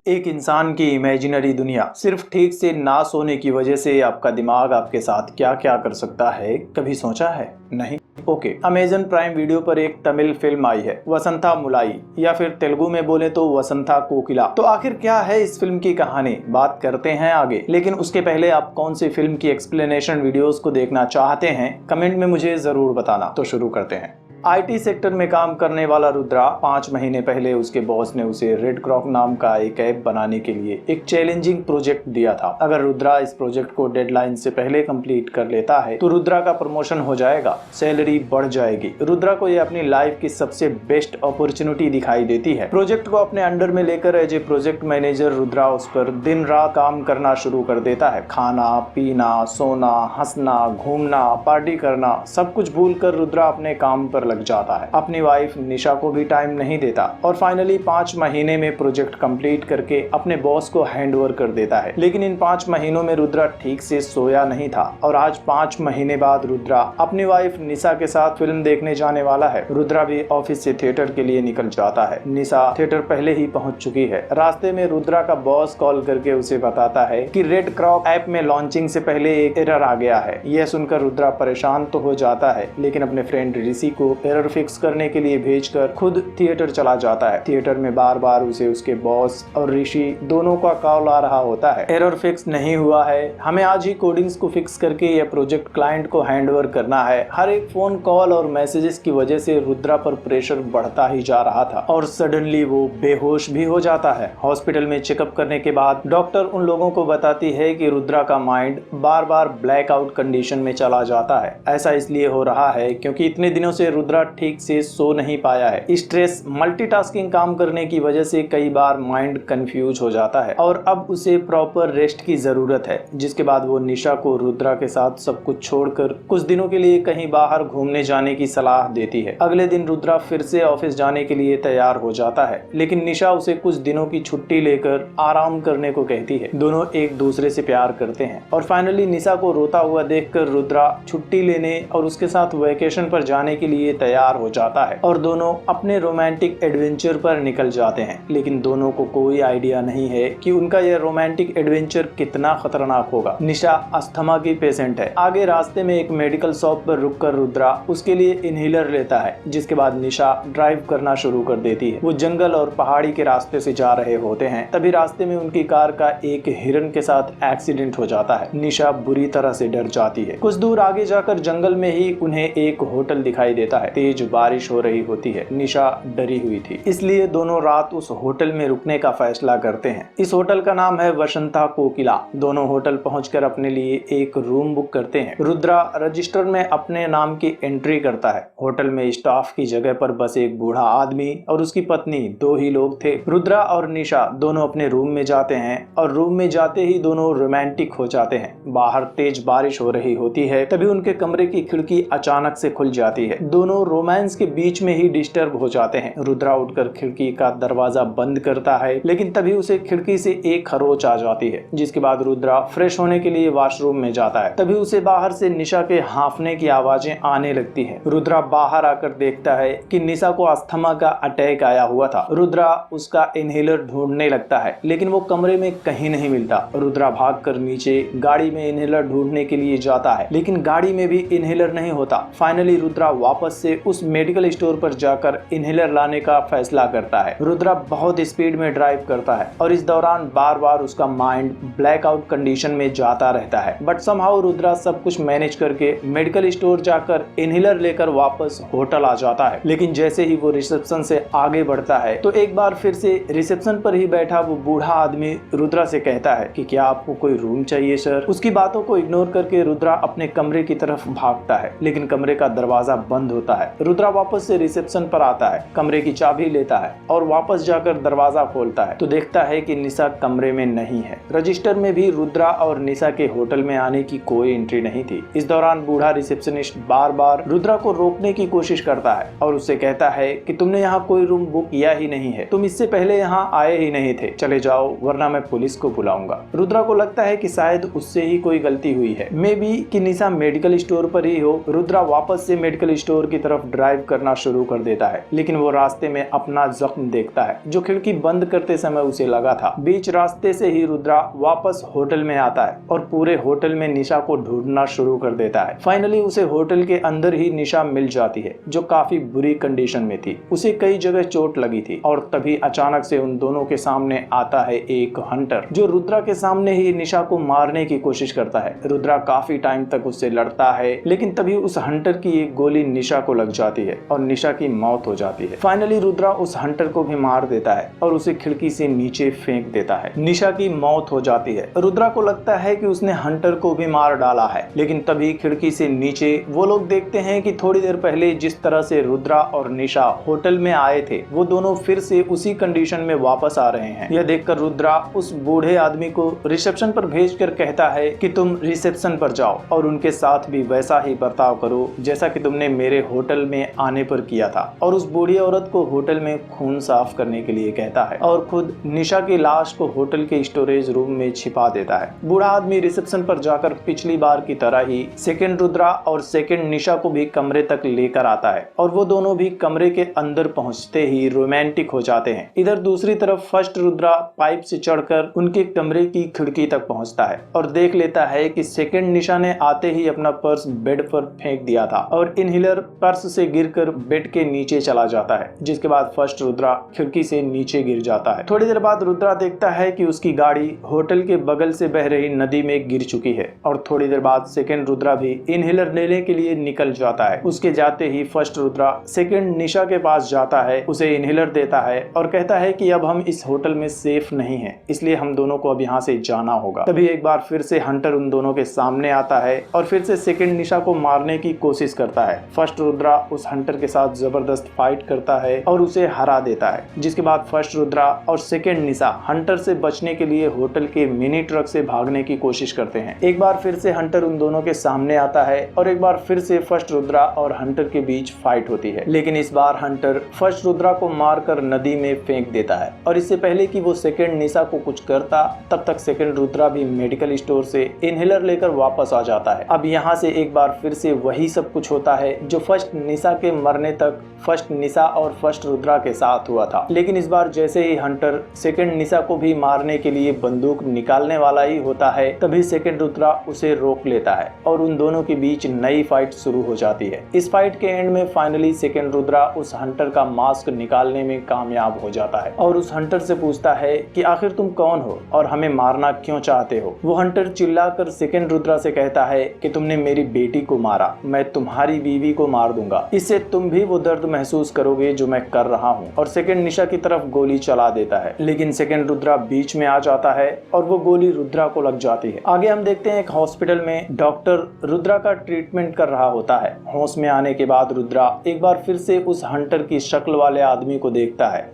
एक इंसान की इमेजिनरी दुनिया सिर्फ ठीक से ना सोने की वजह से आपका दिमाग आपके साथ क्या क्या कर सकता है, कभी सोचा है? नहीं? ओके, अमेजन प्राइम वीडियो पर एक तमिल फिल्म आई है, वसंता मुलाई, या फिर तेलुगु में बोले तो वसंता कोकिला। तो आखिर क्या है इस फिल्म की कहानी, बात करते हैं आगे। लेकिन उसके पहले आप कौन सी फिल्म की एक्सप्लेनेशन वीडियोस को देखना चाहते हैं, कमेंट में मुझे जरूर बताना। तो शुरू करते हैं। आईटी सेक्टर में काम करने वाला रुद्रा 5 महीने पहले उसके बॉस ने उसे रेड क्रॉक नाम का एक ऐप बनाने के लिए एक चैलेंजिंग प्रोजेक्ट दिया था। अगर रुद्रा इस प्रोजेक्ट को डेडलाइन से पहले कंप्लीट कर लेता है तो रुद्रा का प्रमोशन हो जाएगा, सैलरी बढ़ जाएगी। रुद्रा को ये अपनी लाइफ की सबसे बेस्ट अपॉर्चुनिटी दिखाई देती है। प्रोजेक्ट को अपने अंडर में लेकर as a project manager Rudra उस पर दिन रात काम करना शुरू कर देता है। खाना पीना, सोना, हंसना, घूमना, पार्टी करना, सब कुछ भूल कर रुद्रा अपने काम पर लग जाता है। अपनी वाइफ निशा को भी टाइम नहीं देता और फाइनली 5 महीने में प्रोजेक्ट कंप्लीट करके अपने बॉस को हैंड ओवर कर देता है। लेकिन इन 5 महीनों में रुद्रा ठीक से सोया नहीं था और आज 5 महीने बाद रुद्रा अपनी वाइफ निशा के साथ फिल्म देखने जाने वाला है। रुद्रा भी ऑफिस से थिएटर के लिए निकल जाता है। निशा थिएटर पहले ही पहुंच चुकी है। रास्ते में रुद्रा का बॉस कॉल करके उसे बताता है कि रेड क्रॉक ऐप में लॉन्चिंग से पहले एक एरर आ गया है। यह सुनकर रुद्रा परेशान तो हो जाता है, लेकिन अपने फ्रेंड ऋषि को एरर फिक्स करने के लिए भेजकर खुद थिएटर चला जाता है। थिएटर में बार बार उसे उसके बॉस और ऋषि दोनों का कॉल आ रहा होता है। एरर फिक्स नहीं हुआ है, हमें आज ही कोडिंग्स को फिक्स करके यह प्रोजेक्ट क्लाइंट को हैंड ओवर करना है। हर एक फोन कॉल और मैसेजेस की वजह से रुद्रा पर प्रेशर बढ़ता ही जा रहा था और सडनली वो बेहोश भी हो जाता है। हॉस्पिटल में चेकअप करने के बाद डॉक्टर उन लोगों को बताती है कि रुद्रा का माइंड बार बार ब्लैकआउट कंडीशन में चला जाता है। ऐसा इसलिए हो रहा है क्योंकि इतने दिनों से रुद्रा ठीक से सो नहीं पाया है। स्ट्रेस, मल्टीटास्किंग काम करने की वजह से कई बार माइंड कंफ्यूज हो जाता है और अब उसे प्रॉपर रेस्ट की जरूरत है। जिसके बाद वो निशा को रुद्रा के साथ सब कुछ छोड़कर कुछ दिनों के लिए कहीं बाहर घूमने जाने की सलाह देती है। अगले दिन रुद्रा फिर से ऑफिस जाने के लिए तैयार हो जाता है, लेकिन निशा उसे कुछ दिनों की छुट्टी लेकर आराम करने को कहती है। दोनों एक दूसरे से प्यार करते हैं और फाइनली निशा को रोता हुआ देखकर रुद्रा छुट्टी लेने और उसके साथ वेकेशन पर जाने के लिए तैयार हो जाता है और दोनों अपने रोमांटिक एडवेंचर पर निकल जाते हैं। लेकिन दोनों को कोई आइडिया नहीं है कि उनका यह रोमांटिक एडवेंचर कितना खतरनाक होगा। निशा अस्थमा की पेशेंट है। आगे रास्ते में एक मेडिकल शॉप पर रुककर रुद्रा उसके लिए इनहेलर लेता है। जिसके बाद निशा ड्राइव करना शुरू कर देती है। वो जंगल और पहाड़ी के रास्ते से जा रहे होते हैं, तभी रास्ते में उनकी कार का एक हिरन के साथ एक्सीडेंट हो जाता है। निशा बुरी तरह से डर जाती है। कुछ दूर आगे जाकर जंगल में ही उन्हें एक होटल दिखाई देता है। तेज बारिश हो रही होती है। निशा डरी हुई थी, इसलिए दोनों रात उस होटल में रुकने का फैसला करते हैं। इस होटल का नाम है वसंता कोकिला। दोनों होटल पहुंचकर अपने लिए एक रूम बुक करते हैं। रुद्रा रजिस्टर में अपने नाम की एंट्री करता है। होटल में स्टाफ की जगह पर बस एक बूढ़ा आदमी और उसकी पत्नी, 2 ही लोग थे। रुद्रा और निशा दोनों अपने रूम में जाते हैं और रूम में जाते ही दोनों रोमांटिक हो जाते हैं। बाहर तेज बारिश हो रही होती है, तभी उनके कमरे की खिड़की अचानक से खुल जाती है। दोनों रोमांस के बीच में ही डिस्टर्ब हो जाते हैं। रुद्रा उठकर खिड़की का दरवाजा बंद करता है, लेकिन तभी उसे खिड़की से एक खरोच आ जाती है। जिसके बाद रुद्रा फ्रेश होने के लिए वॉशरूम में जाता है। तभी उसे बाहर से निशा के हांफने की आवाजें आने लगती है। रुद्रा बाहर आकर देखता है कि निशा को अस्थमा का अटैक आया हुआ था। रुद्रा उसका इनहेलर ढूंढने लगता है, लेकिन वो कमरे में कहीं नहीं मिलता। रुद्रा भागकर नीचे गाड़ी में इनहेलर ढूंढने के लिए जाता है, लेकिन गाड़ी में भी इनहेलर नहीं होता। फाइनली रुद्रा वापस से उस मेडिकल स्टोर पर जाकर इनहेलर लाने का फैसला करता है। रुद्रा बहुत स्पीड में ड्राइव करता है और इस दौरान बार बार उसका माइंड ब्लैकआउट कंडीशन में जाता रहता है। बट समहाउ रुद्रा सब कुछ मैनेज करके मेडिकल स्टोर जाकर इनहेलर लेकर वापस होटल आ जाता है। लेकिन जैसे ही वो रिसेप्शन से आगे बढ़ता है तो एक बार फिर से रिसेप्शन पर ही बैठा वो बूढ़ा आदमी रुद्रा से कहता है कि क्या आपको कोई रूम चाहिए सर। उसकी बातों को इग्नोर करके रुद्रा अपने कमरे की तरफ भागता है, लेकिन कमरे का दरवाजा बंद होता है। रुद्रा वापस से रिसेप्शन पर आता है, कमरे की चाबी लेता है और वापस जाकर दरवाजा खोलता है तो देखता है कि निशा कमरे में नहीं है। रजिस्टर में भी रुद्रा और निशा के होटल में आने की कोई एंट्री नहीं थी। इस दौरान बूढ़ा रिसेप्शनिस्ट बार बार रुद्रा को रोकने की कोशिश करता है और उससे कहता है कि तुमने यहाँ कोई रूम बुक किया ही नहीं है, तुम इससे पहले यहाँ आए ही नहीं थे, चले जाओ वरना मैं पुलिस को बुलाऊंगा। रुद्रा को लगता है कि शायद उससे ही कोई गलती हुई है, मे बी कि निशा मेडिकल स्टोर पर ही हो। रुद्रा वापस से मेडिकल स्टोर की तरफ ड्राइव करना शुरू कर देता है, लेकिन वो रास्ते में अपना जख्म देखता है जो खिड़की बंद करते समय उसे लगा था। बीच रास्ते से ही रुद्रा वापस होटल में आता है और पूरे होटल में निशा को ढूंढना शुरू कर देता है। फाइनली उसे होटल के अंदर ही निशा मिल जाती है जो काफी बुरी कंडीशन में थी। उसे कई जगह चोट लगी थी और तभी अचानक से उन दोनों के सामने आता है एक हंटर जो रुद्रा के सामने ही निशा को मारने की कोशिश करता है। रुद्रा काफी टाइम तक उससे लड़ता है, लेकिन तभी उस हंटर की एक गोली निशा को लग जाती है और निशा की मौत हो जाती है। फाइनली रुद्रा उस हंटर को भी मार देता है और उसे खिड़की से नीचे फेंक देता है। निशा की मौत हो जाती है। रुद्रा को लगता है कि उसने हंटर को भी मार डाला है, लेकिन तभी खिड़की से नीचे वो लोग देखते हैं कि थोड़ी देर पहले जिस तरह से रुद्रा और निशा होटल में आए थे वो दोनों फिर से उसी कंडीशन में वापस आ रहे हैं। यह देखकर रुद्रा उस बूढ़े आदमी को रिसेप्शन पर भेजकर कहता है कि तुम रिसेप्शन पर जाओ और उनके साथ भी वैसा ही बर्ताव करो जैसा कि तुमने मेरे होटल में आने पर किया था, और उस बूढ़ी औरत को होटल में खून साफ करने के लिए कहता है और खुद निशा की लाश को होटल के स्टोरेज रूम में छिपा देता है। बूढ़ा आदमी रिसेप्शन पर जाकर पिछली बार की तरह ही सेकंड रुद्रा और सेकंड निशा को भी कमरे तक लेकर आता है और वो दोनों भी कमरे के अंदर पहुंचते ही रोमांटिक हो जाते हैं। इधर दूसरी तरफ फर्स्ट रुद्रा पाइप से चढ़कर उनके कमरे की खिड़की तक पहुंचता है और देख लेता है कि सेकंड निशा ने आते ही अपना पर्स बेड पर फेंक दिया था और इनहेलर पर्स से गिरकर बेड के नीचे चला जाता है, जिसके बाद फर्स्ट रुद्रा खिड़की से नीचे गिर जाता है। थोड़ी देर बाद रुद्रा देखता है कि उसकी गाड़ी होटल के बगल से बह रही नदी में गिर चुकी है और थोड़ी देर बाद सेकंड रुद्रा भी इनहेलर लेने के लिए निकल जाता है। उसके जाते ही फर्स्ट रुद्रा सेकंड निशा के पास जाता है, उसे इनहेलर देता है और कहता है कि अब हम इस होटल में सेफ नहीं है, इसलिए हम दोनों को अब यहाँ से जाना होगा। तभी एक बार फिर से हंटर उन दोनों के सामने आता है और फिर से सेकंड निशा को मारने की कोशिश करता है। फर्स्ट रुद्रा उस हंटर के साथ जबरदस्त फाइट करता है और उसे हरा देता है, जिसके बाद फर्स्ट रुद्रा और सेकंड निशा हंटर से बचने के लिए होटल के मिनी ट्रक से भागने की कोशिश करते हैं। एक बार फिर से हंटर उन दोनों के सामने आता है और एक बार फिर से फर्स्ट रुद्रा और हंटर के बीच फाइट होती है, लेकिन इस बार हंटर फर्स्ट रुद्रा को मारकर नदी में फेंक देता है और इससे पहले कि वो सेकंड निशा को कुछ करता तब तक सेकंड रुद्रा भी मेडिकल स्टोर से इनहेलर लेकर वापस आ जाता है। अब यहाँ से एक बार फिर से वही सब कुछ होता है जो फर्स्ट निशा के मरने तक फर्स्ट निशा और फर्स्ट रुद्रा के साथ हुआ था, लेकिन इस बार जैसे ही हंटर सेकंड निशा को भी मारने के लिए बंदूक निकालने वाला ही होता है तभी सेकंड रुद्रा उसे रोक लेता है और उन दोनों के बीच नई फाइट शुरू हो जाती है। इस फाइट के एंड में फाइनली सेकंड रुद्रा उस हंटर का मास्क निकालने में कामयाब हो जाता है और उस हंटर से पूछता है कि आखिर तुम कौन हो और हमें मारना क्यों चाहते हो। वो हंटर चिल्लाकर सेकंड रुद्रा से कहता है कि तुमने मेरी बेटी को मारा, मैं तुम्हारी बीवी को मार दूंगा, इससे तुम भी वो दर्द महसूस करोगे जो मैं कर रहा हूँ, और सेकंड निशा की तरफ गोली चला देता है, लेकिन सेकंड रुद्रा बीच में आ जाता है और वो गोली रुद्रा को लग जाती है। आगे हम देखते हैं एक हॉस्पिटल में डॉक्टर रुद्रा का ट्रीटमेंट कर रहा होता है। होश में आने के बाद रुद्रा एक बार फिर से उस हंटर की शक्ल वाले आदमी को देखता है।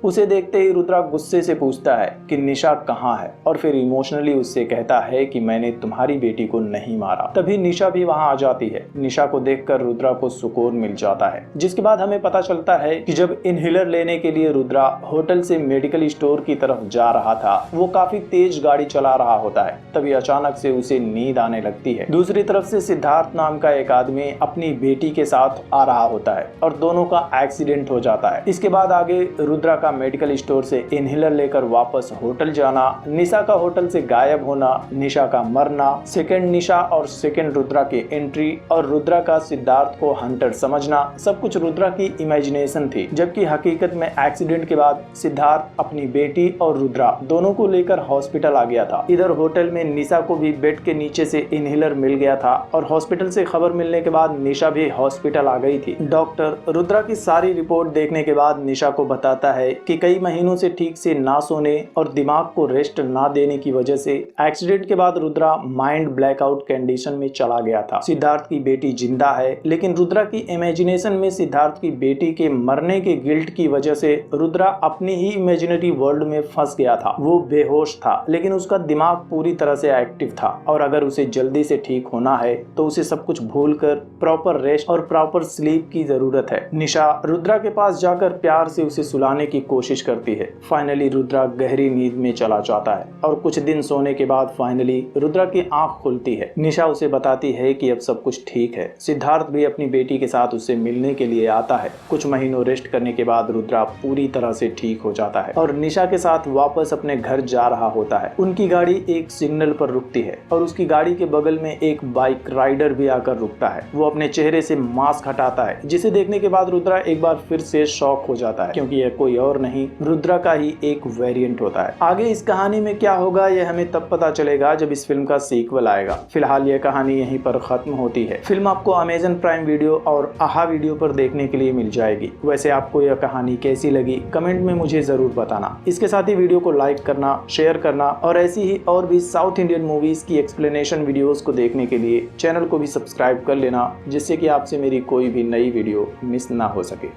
उसे देखते ही रुद्रा गुस्से से पूछता है कि निशा कहाँ है और फिर इमोशनली उससे कहता है कि मैंने तुम्हारी बेटी को नहीं मारा। तभी निशा भी वहां आ जाती है। निशा को देखकर रुद्रा को सुकून मिल जाता है, जिसके बाद हमें पता चलता है कि जब इनहेलर लेने के लिए रुद्रा होटल से मेडिकल स्टोर की तरफ जा रहा था वो काफी तेज गाड़ी चला रहा होता है। तभी अचानक से उसे नींद आने लगती है। दूसरी तरफ से सिद्धार्थ नाम का एक आदमी अपनी बेटी के साथ आ रहा होता है और दोनों का एक्सीडेंट हो जाता है। इसके बाद आगे रुद्रा का मेडिकल स्टोर से इनहेलर लेकर वापस होटल जाना, निशा का होटल से गायब होना, निशा का मरना, सेकंड निशा और सेकंड रुद्रा की एंट्री और रुद्रा का सिद्धार्थ को हंटर समझना, सब कुछ रुद्रा की इमेजिनेशन थी, जबकि हकीकत में एक्सीडेंट के बाद सिद्धार्थ अपनी बेटी और रुद्रा दोनों को लेकर हॉस्पिटल आ गया था। इधर होटल में निशा को भी बेड के नीचे से इनहेलर मिल गया था और हॉस्पिटल से खबर मिलने के बाद निशा भी हॉस्पिटल आ गई थी। डॉक्टर रुद्रा की सारी रिपोर्ट देखने के बाद निशा को बताता है कि कई महीनों से ठीक से ना सोने और दिमाग को रेस्ट ना देने की वजह से एक्सीडेंट के बाद रुद्रा माइंड ब्लैकआउट कंडीशन में चला गया था। सिद्धार्थ की बेटी जिंदा है, लेकिन रुद्रा की इमेजिनेशन में सिद्धार्थ की बेटी के मरने के गिल्ट की वजह से रुद्रा अपनी ही इमेजिनरी वर्ल्ड में फंस गया था। वो बेहोश था, लेकिन उसका दिमाग पूरी तरह से एक्टिव था और अगर उसे जल्दी से ठीक होना है तो उसे सब कुछ भूलकर प्रॉपर रेस्ट और प्रॉपर स्लीप की जरूरत है। निशा रुद्रा के पास जाकर प्यार से उसे सुलाने की कोशिश करती है। फाइनली रुद्रा गहरी नींद में चला जाता है और कुछ दिन सोने के बाद फाइनली रुद्रा की आंख खुलती है। निशा उसे बताती है कि अब सब कुछ ठीक है। सिद्धार्थ भी अपनी बेटी के साथ उससे मिलने के लिए आता है। कुछ महीनों रेस्ट करने के बाद रुद्रा पूरी तरह से ठीक हो जाता है और निशा के साथ वापस अपने घर जा रहा होता है। उनकी गाड़ी एक सिग्नल पर रुकती है और उसकी गाड़ी के बगल में एक बाइक राइडर भी आकर रुकता है। वो अपने चेहरे से मास्क हटाता है, जिसे देखने के बाद रुद्रा एक बार फिर से शॉक हो जाता है, क्योंकि यह कोई और नहीं रुद्रा का ही एक वेरिएंट होता है। आगे इस कहानी में क्या होगा यह हमें तब पता चलेगा जब इस फिल्म का सीक्वल आएगा। फिलहाल यह कहानी यहीं पर खत्म होती है। फिल्म आपको अमेज़न प्राइम वीडियो और आहा वीडियो पर देखने के लिए मिल जाएगी। वैसे आपको यह कहानी कैसी लगी कमेंट में मुझे जरूर बताना। इसके साथ ही वीडियो को लाइक करना, शेयर करना और ऐसी ही और भी साउथ इंडियन मूवीज की एक्सप्लेनेशन वीडियोस को देखने के लिए चैनल को भी सब्सक्राइब कर लेना, जिससे कि आपसे मेरी कोई भी नई वीडियो मिस ना हो सके।